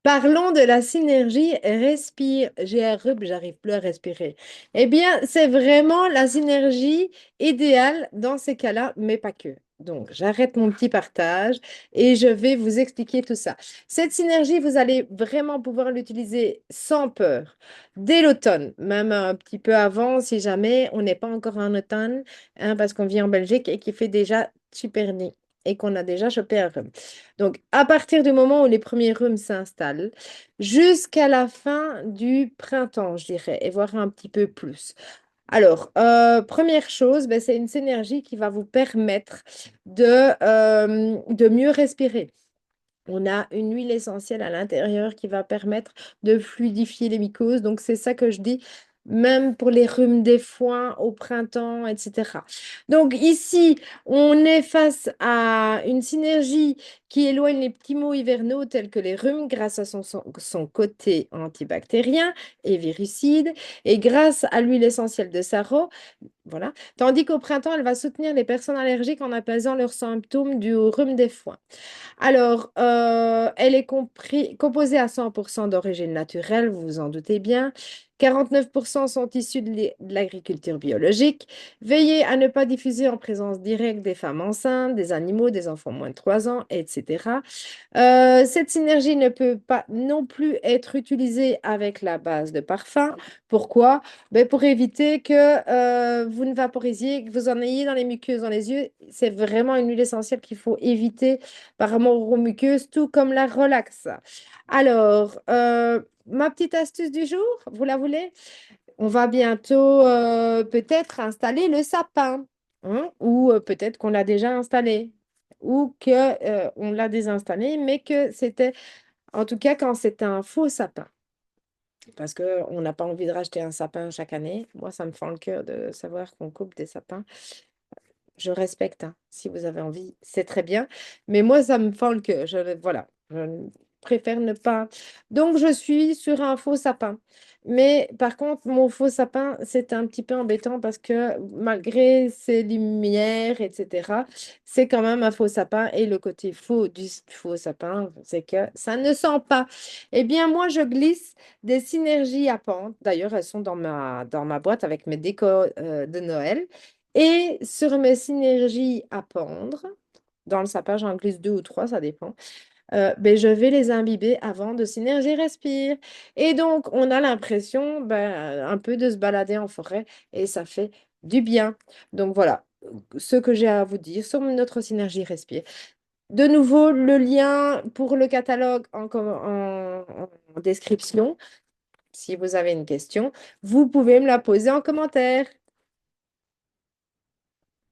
Parlons de la synergie respire. J'ai un rhume, j'arrive plus à respirer. Eh bien, c'est vraiment la synergie idéale dans ces cas-là, mais pas que. Donc, j'arrête mon petit partage et je vais vous expliquer tout ça. Cette synergie, vous allez vraiment pouvoir l'utiliser sans peur dès l'automne, même un petit peu avant, si jamais on n'est pas encore en automne, hein, parce qu'on vit en Belgique et qu'il fait déjà super nuit et qu'on a déjà chopé un rhume. Donc, à partir du moment où les premiers rhumes s'installent, jusqu'à la fin du printemps, je dirais, et voire un petit peu plus. Alors, première chose, ben, c'est une synergie qui va vous permettre de mieux respirer. On a une huile essentielle à l'intérieur qui va permettre de fluidifier les mycoses. Donc, c'est ça que je dis, même pour les rhumes des foins au printemps, etc. Donc, ici, on est face à une synergie qui éloigne les petits maux hivernaux tels que les rhumes grâce à son côté antibactérien et virucide et grâce à l'huile essentielle de sarro. Voilà. Tandis qu'au printemps, elle va soutenir les personnes allergiques en apaisant leurs symptômes dus au rhume des foins. Alors, elle est composée à 100% d'origine naturelle, vous vous en doutez bien. 49% sont issus de l'agriculture biologique. Veillez à ne pas diffuser en présence directe des femmes enceintes, des animaux, des enfants moins de 3 ans, etc. Cette synergie ne peut pas non plus être utilisée avec la base de parfum. Pourquoi? Ben, pour éviter que vous ne vaporisiez, que vous en ayez dans les muqueuses, dans les yeux. C'est vraiment une huile essentielle qu'il faut éviter par rapport aux muqueuses, tout comme la relax. Alors, ma petite astuce du jour, vous la voulez? On va bientôt peut-être installer le sapin, hein, ou peut-être qu'on l'a déjà installé, ou que on l'a désinstallé, mais que c'était, en tout cas, quand c'était un faux sapin. Parce qu'on n'a pas envie de racheter un sapin chaque année. Moi, ça me fend le cœur de savoir qu'on coupe des sapins. Je respecte, hein. Si vous avez envie, c'est très bien. Mais moi, ça me fend le cœur. Voilà, préfère ne pas. Donc, je suis sur un faux sapin. Mais par contre, mon faux sapin, c'est un petit peu embêtant parce que malgré ses lumières, etc., c'est quand même un faux sapin. Et le côté faux du faux sapin, c'est que ça ne sent pas. Eh bien, moi, je glisse des synergies à pente. D'ailleurs, elles sont dans ma boîte avec mes décos de Noël. Et sur mes synergies à pendre, dans le sapin, j'en glisse deux ou trois, ça dépend. Ben, je vais les imbiber avant de Synergie Respire. Et donc, on a l'impression un peu de se balader en forêt et ça fait du bien. Donc voilà ce que j'ai à vous dire sur notre Synergie Respire. De nouveau, le lien pour le catalogue en description. Si vous avez une question, vous pouvez me la poser en commentaire.